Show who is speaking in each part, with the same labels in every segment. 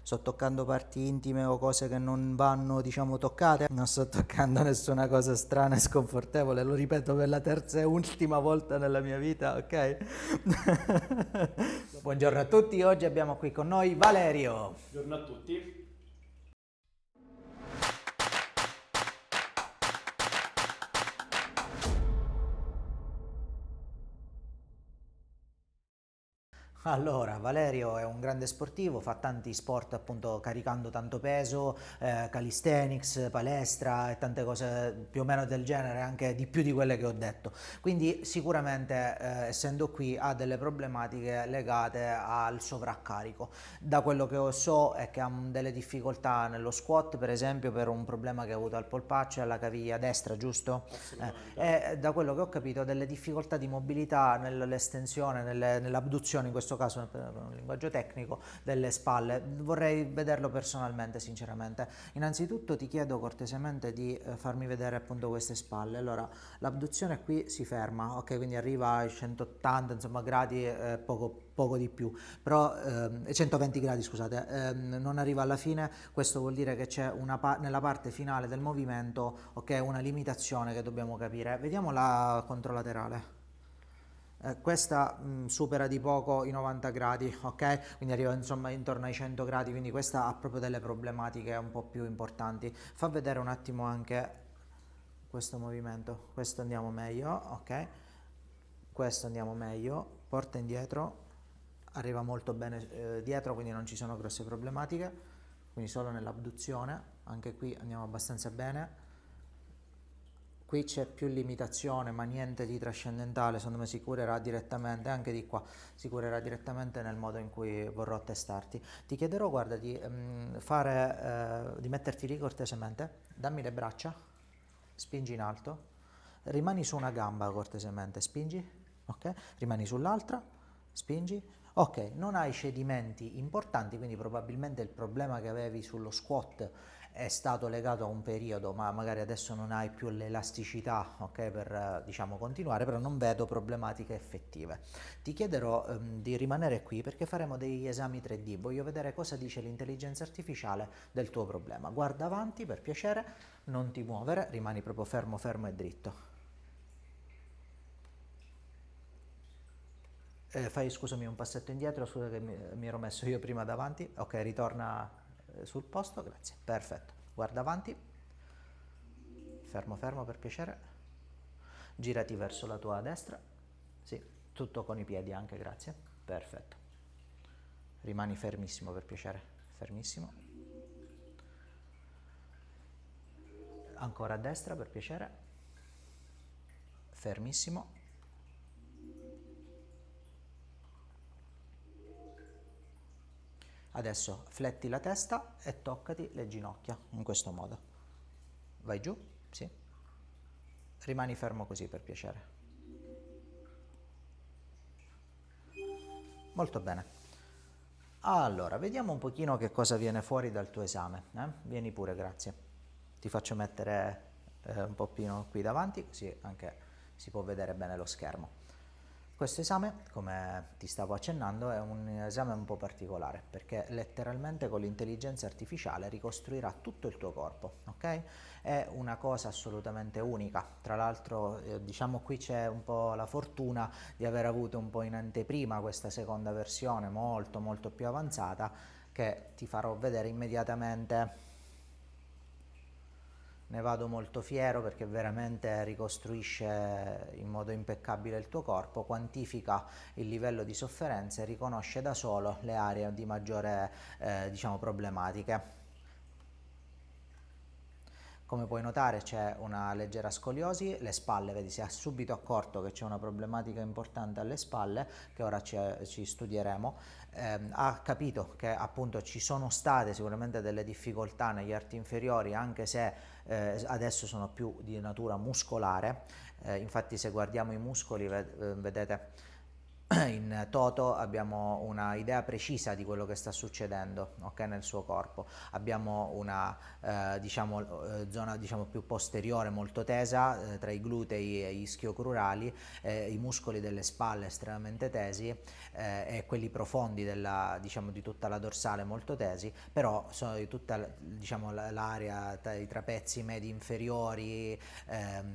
Speaker 1: sto toccando parti intime o cose che non vanno, diciamo, toccate. Non sto toccando nessuna cosa strana e sconfortevole, lo ripeto per la terza e ultima volta nella mia vita, ok? Buongiorno a tutti, oggi abbiamo qui con noi Valerio.
Speaker 2: Buongiorno a tutti.
Speaker 1: Allora, Valerio è un grande sportivo, fa tanti sport appunto caricando tanto peso, calisthenics, palestra e tante cose più o meno del genere, anche di più di quelle che ho detto. Quindi sicuramente essendo qui ha delle problematiche legate al sovraccarico. Da quello che so è che ha delle difficoltà nello squat, per esempio, per un problema che ha avuto al polpaccio e alla caviglia destra, giusto? E da quello che ho capito ha delle difficoltà di mobilità nell'estensione, nell'abduzione in questo caso per un linguaggio tecnico, delle spalle. Vorrei vederlo personalmente, sinceramente. Innanzitutto ti chiedo cortesemente di farmi vedere appunto queste spalle. Allora, l'abduzione qui si ferma, ok, quindi arriva ai 180 insomma, gradi, poco di più, però 120 gradi scusate, non arriva alla fine. Questo vuol dire che c'è nella parte finale del movimento, ok, una limitazione che dobbiamo capire. Vediamo la controlaterale. Questa supera di poco i 90 gradi, ok? Quindi arriva insomma intorno ai 100 gradi, quindi questa ha proprio delle problematiche un po' più importanti. Fa vedere un attimo anche questo movimento, questo andiamo meglio, ok? Questo andiamo meglio, porta indietro, arriva molto bene dietro, quindi non ci sono grosse problematiche, quindi solo nell'abduzione, anche qui andiamo abbastanza bene. Qui c'è più limitazione ma niente di trascendentale, secondo me si curerà direttamente, anche di qua si curerà direttamente nel modo in cui vorrò testarti. Ti chiederò, guarda, di metterti lì cortesemente, dammi le braccia, spingi in alto, rimani su una gamba cortesemente, spingi, ok, rimani sull'altra, spingi, ok, non hai cedimenti importanti, quindi probabilmente il problema che avevi sullo squat è stato legato a un periodo, ma magari adesso non hai più l'elasticità, ok, per diciamo continuare, però non vedo problematiche effettive. Ti chiederò di rimanere qui perché faremo degli esami 3D, voglio vedere cosa dice l'intelligenza artificiale del tuo problema. Guarda avanti per piacere, non ti muovere, rimani proprio fermo, fermo e dritto. Fai scusami un passetto indietro, scusa che mi ero messo io prima davanti, ok, ritorna sul posto, grazie, perfetto, guarda avanti, fermo fermo per piacere, girati verso la tua destra, sì, tutto con i piedi anche, grazie, perfetto, rimani fermissimo per piacere, fermissimo, ancora a destra per piacere, fermissimo. Adesso fletti la testa e toccati le ginocchia in questo modo. Vai giù, sì. Rimani fermo così per piacere. Molto bene. Allora, vediamo un pochino che cosa viene fuori dal tuo esame. Vieni pure, grazie. Ti faccio mettere un pochino qui davanti, così anche si può vedere bene lo schermo. Questo esame, come ti stavo accennando, è un esame un po' particolare perché letteralmente con l'intelligenza artificiale ricostruirà tutto il tuo corpo, ok? È una cosa assolutamente unica. Tra l'altro, diciamo qui c'è un po' la fortuna di aver avuto un po' in anteprima questa seconda versione molto molto più avanzata che ti farò vedere immediatamente. Ne vado molto fiero perché veramente ricostruisce in modo impeccabile il tuo corpo, quantifica il livello di sofferenza e riconosce da solo le aree di maggiore diciamo problematiche. Come puoi notare c'è una leggera scoliosi, le spalle, vedi, si è subito accorto che c'è una problematica importante alle spalle, che ora ci studieremo, ha capito che appunto ci sono state sicuramente delle difficoltà negli arti inferiori, anche se adesso sono più di natura muscolare, infatti se guardiamo i muscoli vedete in toto abbiamo una idea precisa di quello che sta succedendo, ok, nel suo corpo. Abbiamo una zona diciamo più posteriore molto tesa tra i glutei e gli ischiocrurali, i muscoli delle spalle estremamente tesi e quelli profondi diciamo, di tutta la dorsale molto tesi, però sono di tutta diciamo, l'area tra i trapezi medi inferiori,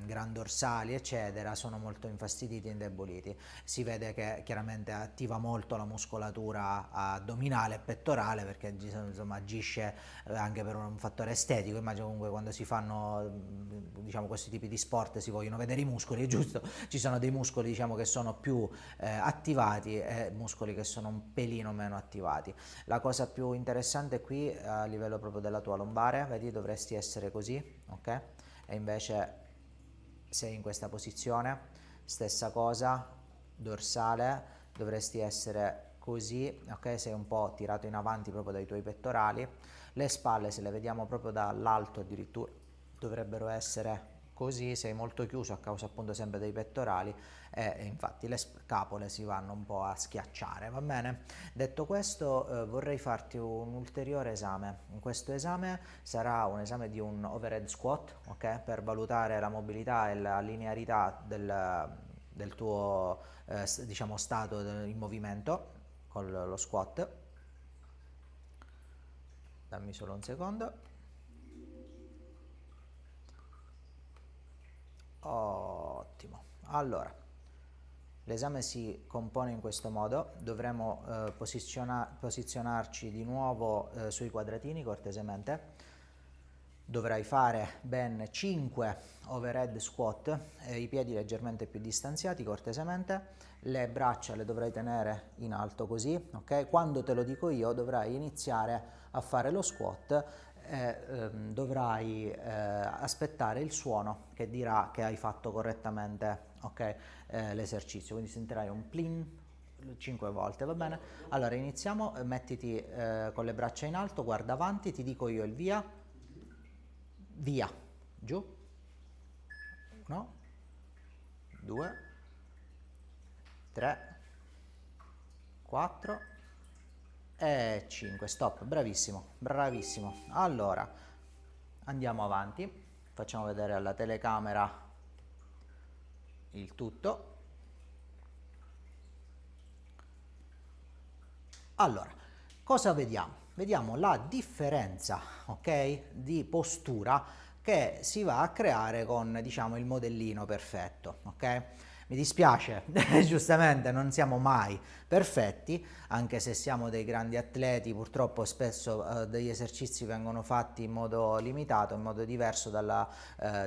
Speaker 1: grandorsali eccetera, sono molto infastiditi e indeboliti. Si vede che chiaramente attiva molto la muscolatura addominale e pettorale, perché insomma agisce anche per un fattore estetico. Immagino comunque quando si fanno diciamo questi tipi di sport si vogliono vedere i muscoli, è giusto, ci sono dei muscoli diciamo che sono più attivati e muscoli che sono un pelino meno attivati. La cosa più interessante qui a livello proprio della tua lombare, vedi, dovresti essere così, ok? E invece sei in questa posizione, stessa cosa, dorsale, dovresti essere così, ok? Sei un po' tirato in avanti proprio dai tuoi pettorali. Le spalle, se le vediamo proprio dall'alto addirittura, dovrebbero essere così, sei molto chiuso a causa appunto sempre dei pettorali e infatti le scapole si vanno un po' a schiacciare, va bene? Detto questo vorrei farti un ulteriore esame. In questo esame sarà un esame di un overhead squat, ok? Per valutare la mobilità e la linearità del tuo diciamo stato in movimento con lo squat. Dammi solo un secondo. Ottimo. Allora, l'esame si compone in questo modo, dovremo posizionarci di nuovo sui quadratini cortesemente. Dovrai fare ben 5 overhead squat, i piedi leggermente più distanziati cortesemente, le braccia le dovrai tenere in alto così, ok? Quando te lo dico io dovrai iniziare a fare lo squat e dovrai aspettare il suono che dirà che hai fatto correttamente, ok, l'esercizio, quindi sentirai un plin 5 volte, va bene? Allora iniziamo, mettiti con le braccia in alto, guarda avanti, ti dico io il via. Via, giù, 1, 2, 3, 4 e 5, stop, bravissimo, bravissimo. Allora, andiamo avanti, facciamo vedere alla telecamera il tutto. Allora, cosa vediamo? Vediamo la differenza, ok, di postura che si va a creare con, diciamo, il modellino perfetto, ok? Mi dispiace, giustamente non siamo mai perfetti, anche se siamo dei grandi atleti, purtroppo spesso degli esercizi vengono fatti in modo limitato, in modo diverso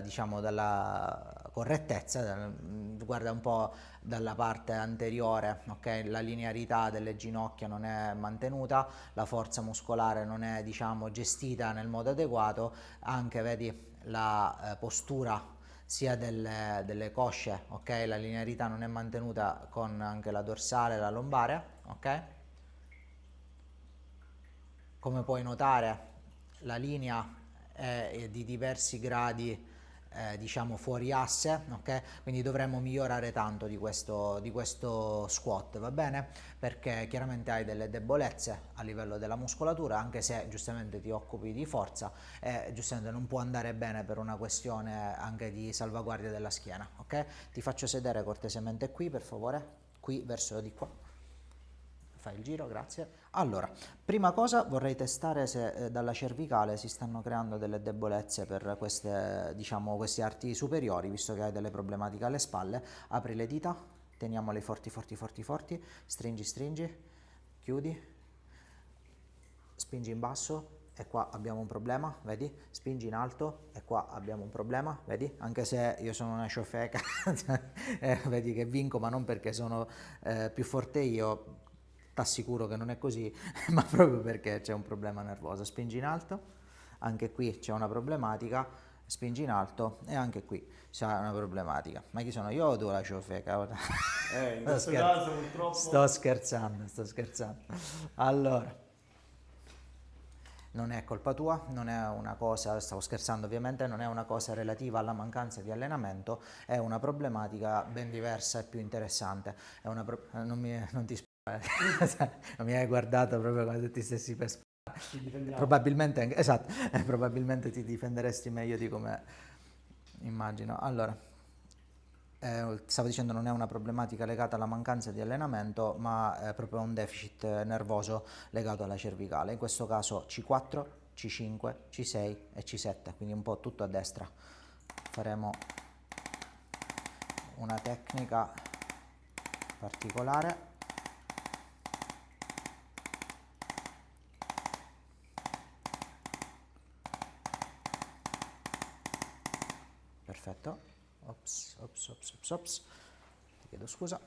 Speaker 1: diciamo, dalla correttezza, guarda un po' dalla parte anteriore, ok? La linearità delle ginocchia non è mantenuta, la forza muscolare non è, diciamo, gestita nel modo adeguato, anche vedi la postura sia delle cosce, ok? La linearità non è mantenuta con anche la dorsale e la lombare, ok? Come puoi notare la linea è di diversi gradi diciamo fuori asse, ok? Quindi dovremmo migliorare tanto di questo squat, va bene? Perché chiaramente hai delle debolezze a livello della muscolatura, anche se giustamente ti occupi di forza e giustamente non può andare bene per una questione anche di salvaguardia della schiena, ok? Ti faccio sedere cortesemente qui, per favore, qui verso di qua. Fai il giro, grazie. Allora, prima cosa vorrei testare se dalla cervicale si stanno creando delle debolezze per diciamo, questi arti superiori, visto che hai delle problematiche alle spalle. Apri le dita, teniamole forti, forti, forti, forti, stringi, stringi, chiudi, spingi in basso e qua abbiamo un problema, vedi? Spingi in alto e qua abbiamo un problema, vedi? Anche se io sono una ciofeca, vedi che vinco, ma non perché sono più forte io, t'assicuro che non è così, ma proprio perché c'è un problema nervoso. Spingi in alto, anche qui c'è una problematica, spingi in alto e anche qui c'è una problematica. Ma chi sono io o tu la ciofeca?
Speaker 2: In questo caso purtroppo.
Speaker 1: Sto scherzando, sto scherzando. Allora, Non è colpa tua, non è una cosa, stavo scherzando ovviamente, non è una cosa relativa alla mancanza di allenamento, è una problematica ben diversa e più interessante. È una non ti non mi hai guardato proprio come se ti stessi per probabilmente esatto, probabilmente ti difenderesti meglio di come immagino. Allora, stavo dicendo non è una problematica legata alla mancanza di allenamento, ma è proprio un deficit nervoso legato alla cervicale. In questo caso C4, C5, C6 e C7, quindi un po' tutto a destra. Faremo una tecnica particolare. Perfetto. Ops, ops, ops, ops, ops. Ti chiedo scusa.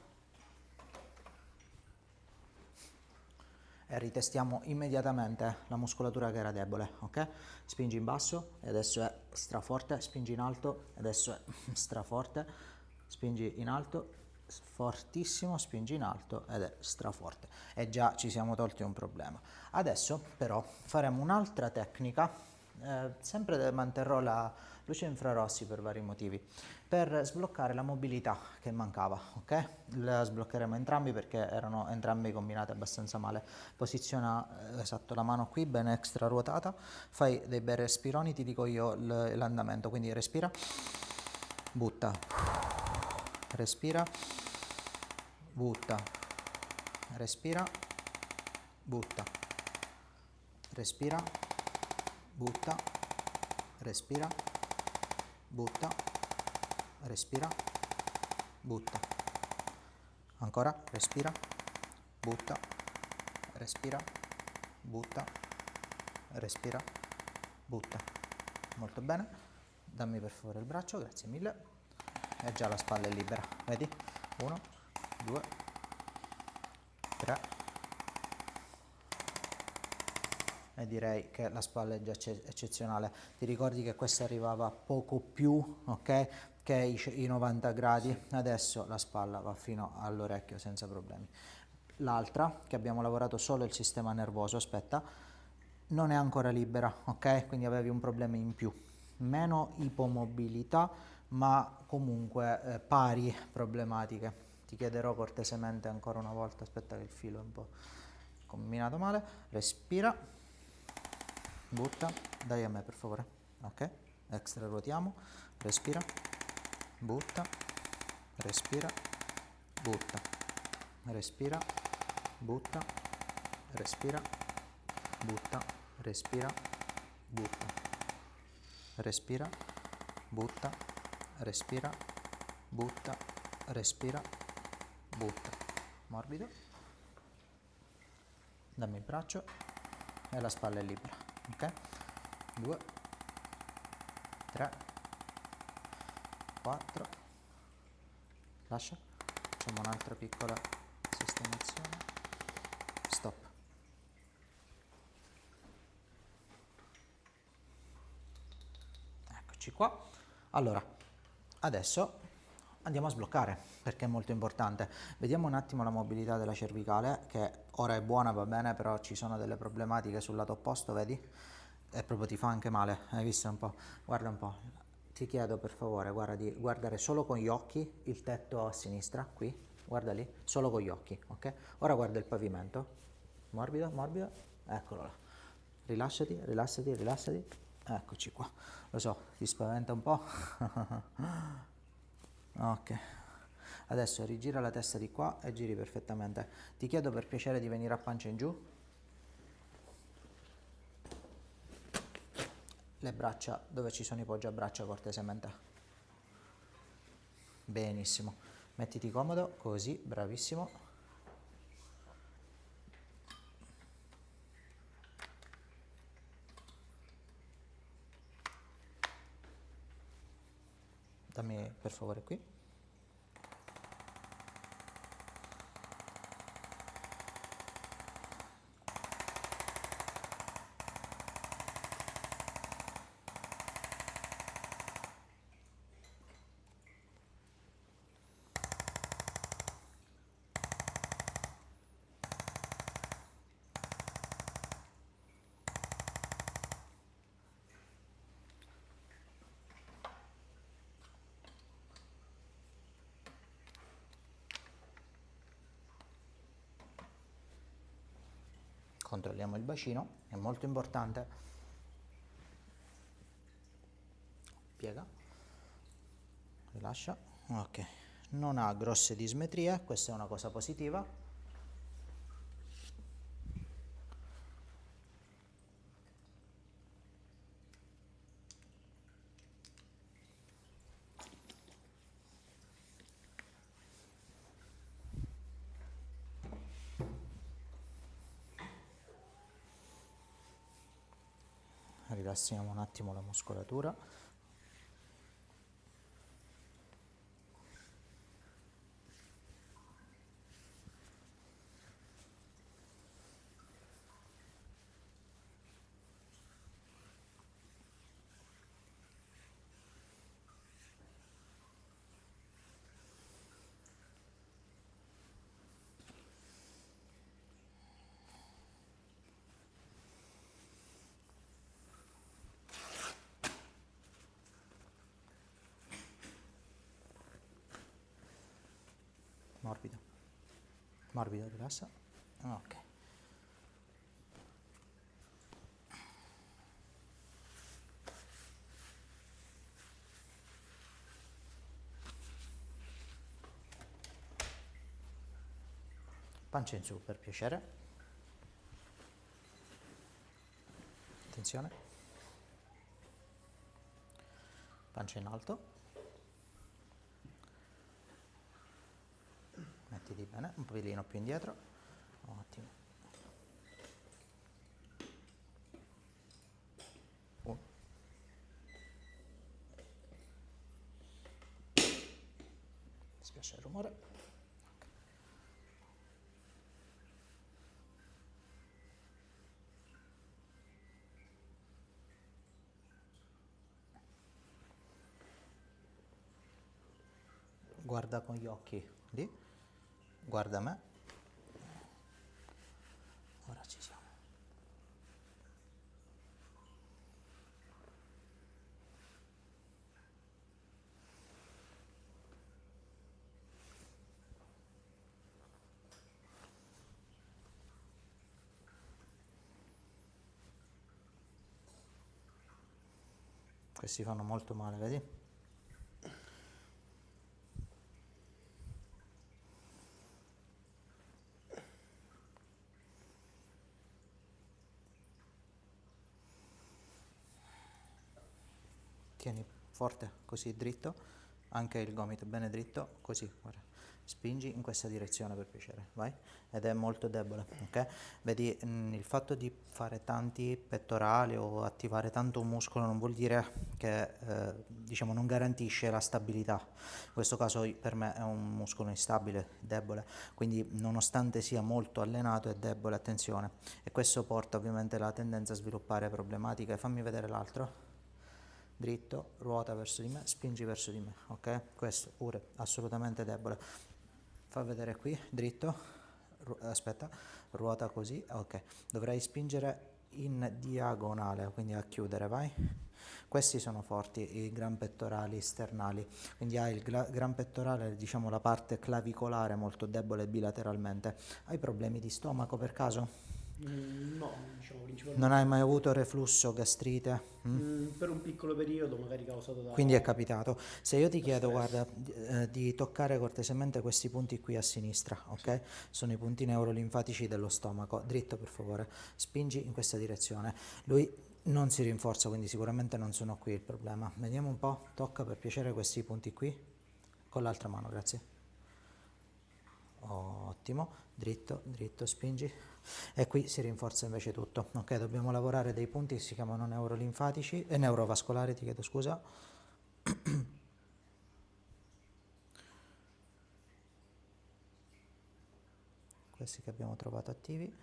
Speaker 1: E ritestiamo immediatamente la muscolatura che era debole, ok? Spingi in basso e adesso è straforte, spingi in alto e adesso è straforte, spingi in alto, fortissimo, spingi in alto ed è straforte. E già ci siamo tolti un problema. Adesso però faremo un'altra tecnica, sempre manterrò la luce infrarossi per vari motivi, per sbloccare la mobilità che mancava, ok? La sbloccheremo entrambi perché erano entrambi combinati abbastanza male. Posiziona esatto la mano qui, ben extra ruotata, fai dei bei respironi, ti dico io l'andamento, quindi respira, butta, respira, butta, respira, butta, respira, butta, respira, butta, respira, butta, ancora, respira, butta, respira, butta, respira, butta. Molto bene, dammi per favore il braccio, grazie mille. E già la spalla è libera, vedi? 1, 2, 3. E direi che la spalla è già eccezionale. Ti ricordi che questa arrivava poco più, ok? Che i 90 gradi. Adesso la spalla va fino all'orecchio senza problemi. L'altra, che abbiamo lavorato solo il sistema nervoso, aspetta, non è ancora libera, ok? Quindi avevi un problema in più. Meno ipomobilità, ma comunque pari problematiche. Ti chiederò cortesemente ancora una volta, aspetta che il filo è un po' combinato male, respira, butta, dai a me per favore, ok? Extra ruotiamo, respira, butta, respira, butta, respira, butta, respira, butta, respira, butta, respira, butta, respira, butta, respira, butta, morbido, dammi il braccio e la spalla è libera, ok? 2, 3, 4, lascia, facciamo un'altra piccola sistemazione, stop. Eccoci qua. Allora, adesso andiamo a sbloccare perché è molto importante. Vediamo un attimo la mobilità della cervicale, che ora è buona, va bene, però ci sono delle problematiche sul lato opposto, vedi? E proprio ti fa anche male, hai visto un po'? Guarda un po', ti chiedo per favore, guarda di guardare solo con gli occhi il tetto a sinistra, qui, guarda lì, solo con gli occhi, ok? Ora guarda il pavimento, morbido, morbido, eccolo là. Rilassati, rilassati, rilassati, eccoci qua. Lo so, ti spaventa un po'? Ok, adesso rigira la testa di qua e giri perfettamente. Ti chiedo per piacere di venire a pancia in giù. Le braccia dove ci sono i poggiabraccia cortesemente. Benissimo, mettiti comodo, così, bravissimo. Dammi per favore qui. controlliamo il bacino, è molto importante, piega, rilascia, ok, non ha grosse dismetrie, questa è una cosa positiva. Rilassiamo un attimo la muscolatura. Morbido, morbido, rilassa, ok. Pancia in su per piacere, attenzione, pancia in alto, mettiti bene, un pelino più indietro, ottimo, 1, spiace il rumore, guarda con gli occhi lì, guarda me, ora ci siamo. Questi fanno molto male, vedi? Tieni forte, così dritto, anche il gomito bene dritto, così, guarda. Spingi in questa direzione per piacere, vai, ed è molto debole, ok? Vedi, il fatto di fare tanti pettorali o attivare tanto un muscolo non vuol dire che, diciamo, non garantisce la stabilità. In questo caso per me è un muscolo instabile, debole, quindi nonostante sia molto allenato è debole, attenzione. E questo porta ovviamente alla tendenza a sviluppare problematiche. Fammi vedere l'altro. Dritto, ruota verso di me, spingi verso di me, ok? Questo pure assolutamente debole. Fa vedere qui, dritto, aspetta, ruota così, ok. Dovrai spingere in diagonale, quindi a chiudere, vai. Questi sono forti, i gran pettorali sternali, quindi hai il gran pettorale, diciamo la parte clavicolare molto debole bilateralmente. Hai problemi di stomaco per caso?
Speaker 2: No, diciamo principalmente.
Speaker 1: Non hai mai avuto reflusso, gastrite?
Speaker 2: Per un piccolo periodo, magari causato da...
Speaker 1: Quindi è capitato. Se io ti chiedo,
Speaker 2: stress.
Speaker 1: guarda, di toccare cortesemente questi punti qui a sinistra, ok? Sono i punti neurolinfatici dello stomaco. Dritto, per favore. Spingi in questa direzione. Lui non si rinforza, quindi sicuramente non sono qui il problema. Vediamo un po'. Tocca per piacere questi punti qui. Con l'altra mano, grazie. Ottimo. Dritto, dritto, spingi. E qui si rinforza invece tutto. Ok, dobbiamo lavorare dei punti che si chiamano neurolinfatici, neurovascolari, ti chiedo scusa. Questi che abbiamo trovato attivi,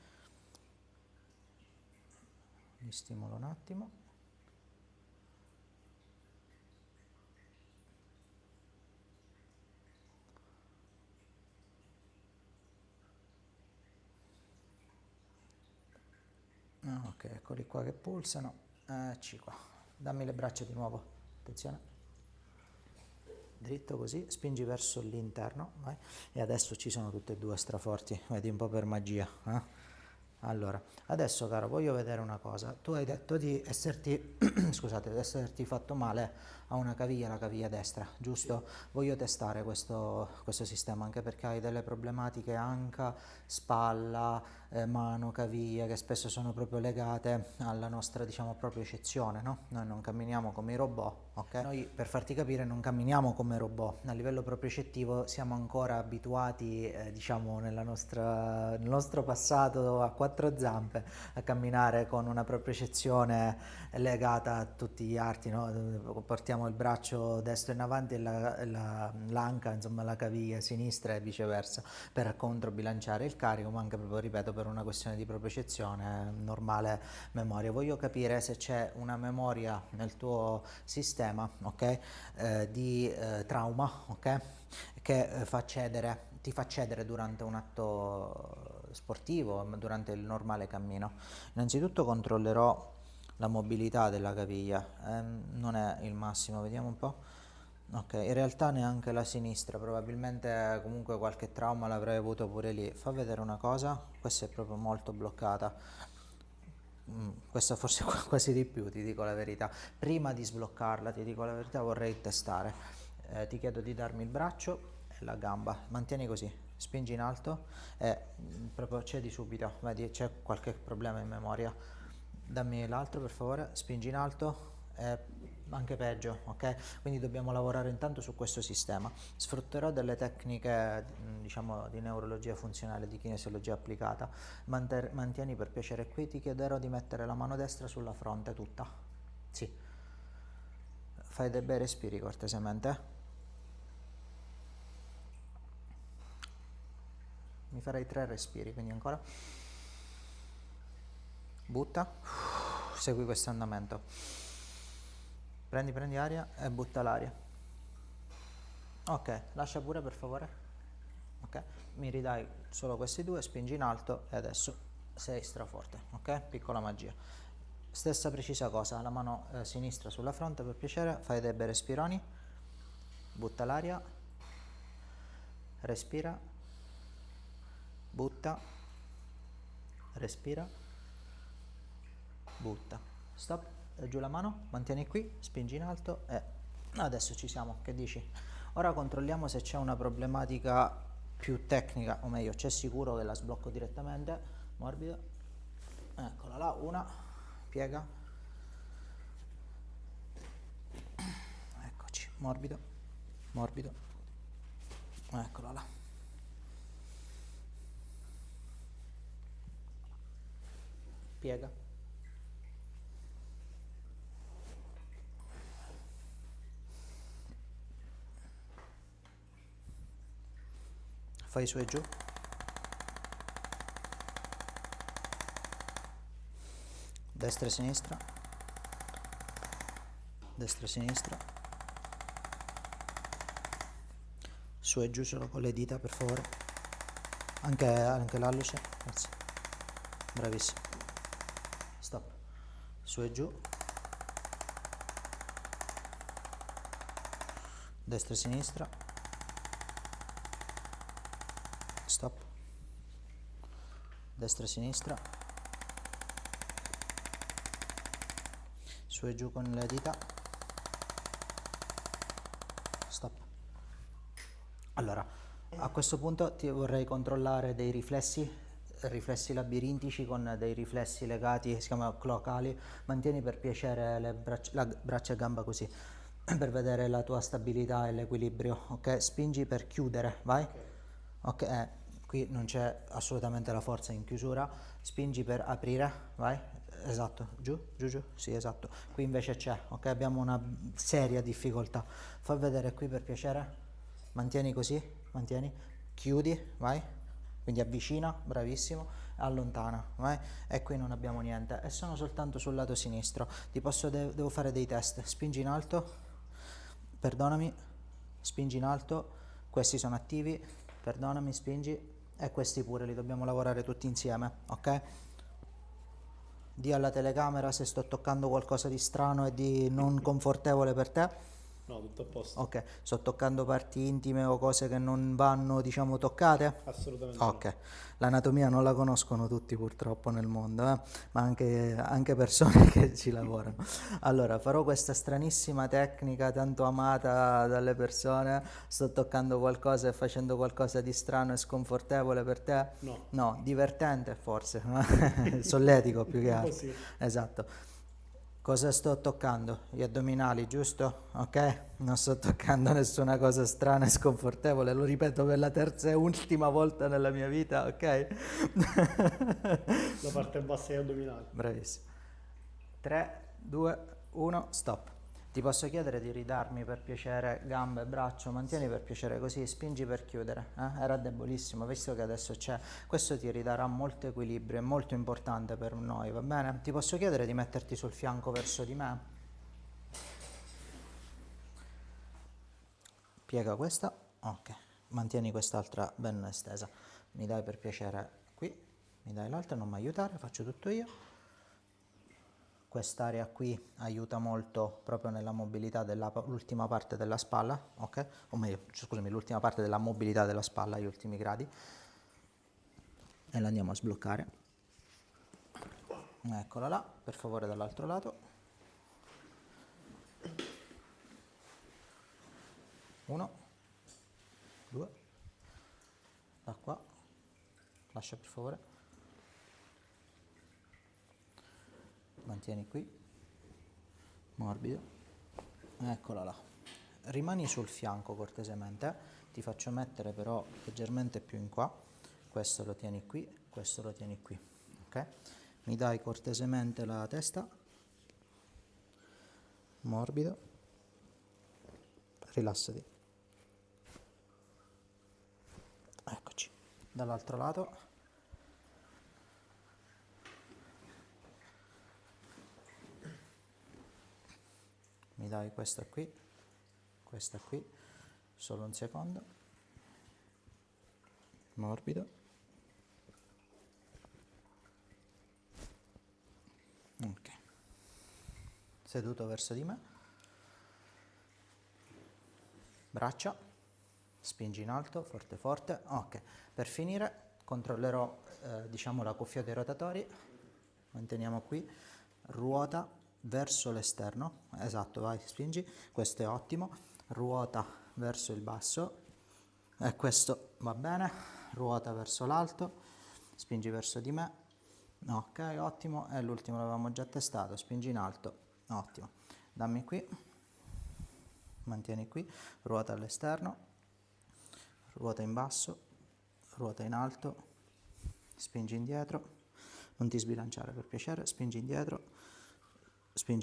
Speaker 1: li stimolo un attimo, ok, eccoli qua che pulsano, ecci qua, dammi le braccia di nuovo, attenzione, dritto così, spingi verso l'interno, vai. E adesso ci sono tutte e due straforti, vedi un po' per magia, Allora, adesso caro, voglio vedere una cosa. Tu hai detto di esserti, scusate, di esserti fatto male a una caviglia, la caviglia destra,
Speaker 2: Sì.
Speaker 1: giusto? Voglio testare questo sistema anche perché hai delle problematiche anca, spalla, mano, caviglia che spesso sono proprio legate alla nostra, diciamo, propria eccezione, no? Noi non camminiamo come i robot, ok? Noi, per farti capire, non camminiamo come robot. A livello propriocettivo siamo ancora abituati, diciamo, nel nostro passato a quattro zampe a camminare con una propriocezione legata a tutti gli arti, no? Portiamo il braccio destro in avanti e l'anca, insomma la caviglia sinistra e viceversa per controbilanciare il carico, ma anche proprio, ripeto, per una questione di propriocezione, normale memoria. Voglio capire se c'è una memoria nel tuo sistema, ok, di trauma, ok, che ti fa cedere durante un atto sportivo, durante il normale cammino. Innanzitutto controllerò la mobilità della caviglia, non è il massimo, vediamo un po'. Ok, in realtà neanche la sinistra, probabilmente comunque qualche trauma l'avrei avuto pure lì. Fa vedere una cosa, questa è proprio molto bloccata. Questa forse quasi di più, ti dico la verità. Prima di sbloccarla, ti dico la verità, vorrei testare. Ti chiedo di darmi il braccio e la gamba, mantieni così, spingi in alto e proprio cedi subito, vedi c'è qualche problema in memoria. Dammi l'altro per favore, spingi in alto e anche peggio, ok? Quindi dobbiamo lavorare intanto su questo sistema. Sfrutterò delle tecniche, diciamo, di neurologia funzionale, di kinesiologia applicata. Mantieni per piacere qui, ti chiederò di mettere la mano destra sulla fronte tutta. Sì. Fai dei bei respiri cortesemente. Mi farei 3 respiri, quindi ancora. Butta. Segui questo andamento. Prendi aria e butta l'aria. Ok, lascia pure per favore. Ok, mi ridai solo questi due, spingi in alto e adesso sei straforte. Ok, piccola magia. Stessa precisa cosa, la mano sinistra sulla fronte per piacere, fai dei bei respironi. Butta l'aria. Respira. Butta. Respira. Butta. Stop. Giù la mano, mantieni qui, spingi in alto e adesso ci siamo, che dici? Ora controlliamo se c'è una problematica più tecnica, o meglio, c'è sicuro che la sblocco direttamente, morbido, eccola là, una, piega, eccoci, morbido, morbido, eccola là, piega, fai su e giù, destra e sinistra, destra e sinistra, su e giù solo con le dita per favore, anche l'alluce, grazie, bravissimo, stop, su e giù, destra e sinistra, stop, destra e sinistra, su e giù con le dita, stop. Allora, a questo punto ti vorrei controllare dei riflessi labirintici con dei riflessi legati, si chiamano clocali. Mantieni per piacere le braccia e gamba così, per vedere la tua stabilità e l'equilibrio, ok? Spingi per chiudere, vai? Ok, qui non c'è assolutamente la forza in chiusura, spingi per aprire, vai? Esatto, giù, giù, giù, sì, esatto. Qui invece c'è, ok? Abbiamo una seria difficoltà. Fa vedere qui per piacere. Mantieni così, mantieni, chiudi, vai, quindi avvicina, bravissimo, allontana, vai, e qui non abbiamo niente, e sono soltanto sul lato sinistro, devo fare dei test, spingi in alto, perdonami, spingi in alto, questi sono attivi, perdonami, spingi, e questi pure, li dobbiamo lavorare tutti insieme, ok? Di alla telecamera se sto toccando qualcosa di strano e di non confortevole per te.
Speaker 2: No, tutto a posto.
Speaker 1: Ok, sto toccando parti intime o cose che non vanno, diciamo, toccate?
Speaker 2: Assolutamente no.
Speaker 1: Ok, l'anatomia non la conoscono tutti purtroppo nel mondo, ma anche persone che ci lavorano. Allora, farò questa stranissima tecnica tanto amata dalle persone. Sto toccando qualcosa e facendo qualcosa di strano e sconfortevole per te?
Speaker 2: No.
Speaker 1: No, divertente forse, solletico più che
Speaker 2: Un po'
Speaker 1: altro.
Speaker 2: sì.
Speaker 1: Esatto. Cosa sto toccando? Gli addominali, giusto? Ok? Non sto toccando nessuna cosa strana e sconfortevole, lo ripeto per la terza e ultima volta nella mia vita, ok?
Speaker 2: La parte bassa e addominale.
Speaker 1: Bravissimo. 3, 2, 1, stop. Ti posso chiedere di ridarmi per piacere gambe e braccio, mantieni per piacere così, spingi per chiudere. Era debolissimo, visto che adesso c'è. Questo ti ridarà molto equilibrio, è molto importante per noi, va bene? Ti posso chiedere di metterti sul fianco verso di me? Piega questa, ok. Mantieni quest'altra ben estesa. Mi dai per piacere qui, mi dai l'altra, non mi aiutare, faccio tutto io. Quest'area qui aiuta molto proprio nella mobilità dell'ultima parte della spalla, ok? O meglio, scusami, l'ultima parte della mobilità della spalla, gli ultimi gradi. E la andiamo a sbloccare. Eccola là, per favore dall'altro lato. 1, 2, da qua. Lascia per favore. Mantieni qui. Morbido. Eccola là. Rimani sul fianco cortesemente. Ti faccio mettere però leggermente più in qua. Questo lo tieni qui, questo lo tieni qui. Ok? Mi dai cortesemente la testa. Morbido. Rilassati. Eccoci. Dall'altro lato. Mi dai questa qui, solo un secondo. Morbido. Ok. Seduto verso di me. Braccia. Spingi in alto, forte forte. Ok. Per finire controllerò diciamo la cuffia dei rotatori. Manteniamo qui. Ruota verso l'esterno. Esatto, vai, spingi. Questo è ottimo. Ruota verso il basso. E questo va bene. Ruota verso l'alto. Spingi verso di me. Ok, ottimo. E l'ultimo l'avevamo già testato. Spingi in alto. Ottimo. Dammi qui. Mantieni qui. Ruota all'esterno. Ruota in basso. Ruota in alto. Spingi indietro. Non ti sbilanciare per piacere. Spingi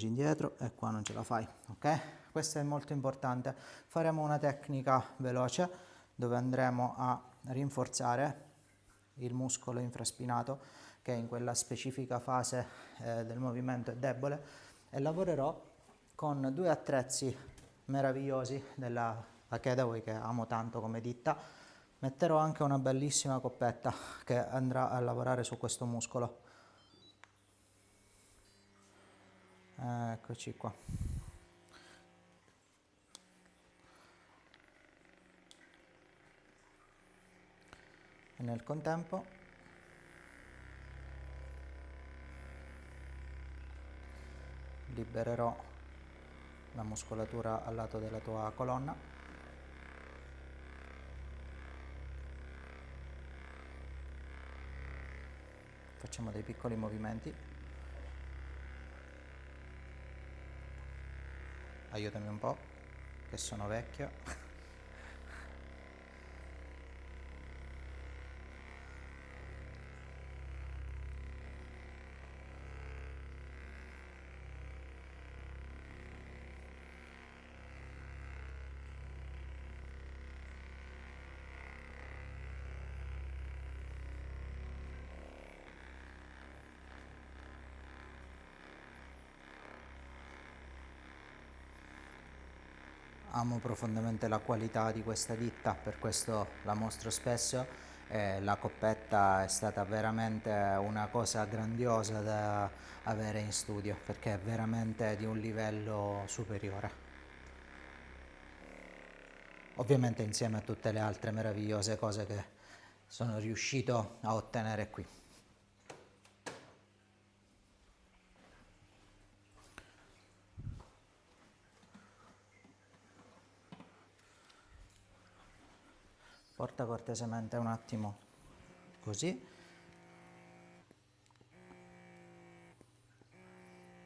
Speaker 1: indietro e qua non ce la fai, ok? Questo è molto importante. Faremo una tecnica veloce dove andremo a rinforzare il muscolo infraspinato che in quella specifica fase del movimento è debole e lavorerò con due attrezzi meravigliosi della Academy che amo tanto come ditta. Metterò anche una bellissima coppetta che andrà a lavorare su questo muscolo. Eccoci qua. E nel contempo libererò la muscolatura al lato della tua colonna. Facciamo dei piccoli movimenti. Aiutami un po', che sono vecchio. Amo profondamente la qualità di questa ditta, per questo la mostro spesso. La coppetta è stata veramente una cosa grandiosa da avere in studio perché è veramente di un livello superiore. ovviamente insieme a tutte le altre meravigliose cose che sono riuscito a ottenere qui. Porta cortesemente un attimo così,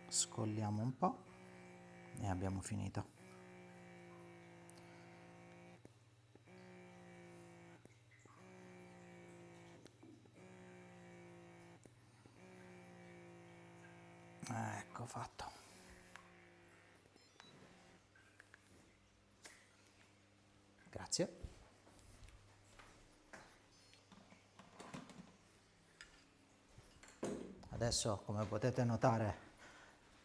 Speaker 1: scolliamo un po' e abbiamo finito. Ecco fatto. Grazie. Adesso, come potete notare,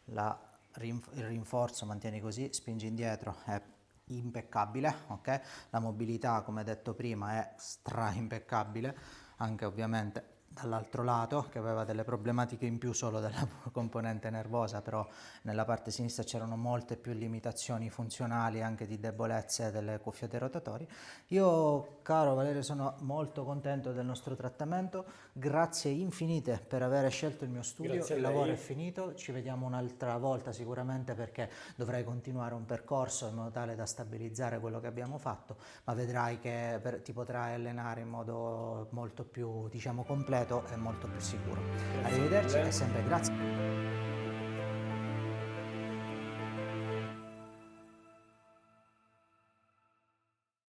Speaker 1: il rinforzo, mantieni così, spingi indietro, è impeccabile, ok? La mobilità, come detto prima, è stra impeccabile, anche ovviamente dall'altro lato, che aveva delle problematiche in più solo della componente nervosa, però nella parte sinistra c'erano molte più limitazioni funzionali, anche di debolezze delle cuffiette rotatorie. Io, caro Valerio, sono molto contento del nostro trattamento, grazie infinite per aver scelto il mio studio,
Speaker 2: Grazie a
Speaker 1: il
Speaker 2: lei.
Speaker 1: lavoro è finito, ci vediamo un'altra volta sicuramente perché dovrei continuare un percorso in modo tale da stabilizzare quello che abbiamo fatto, ma vedrai che ti potrai allenare in modo molto più, diciamo, completo e molto più sicuro.
Speaker 2: Grazie
Speaker 1: Arrivederci
Speaker 2: mille.
Speaker 1: e sempre grazie.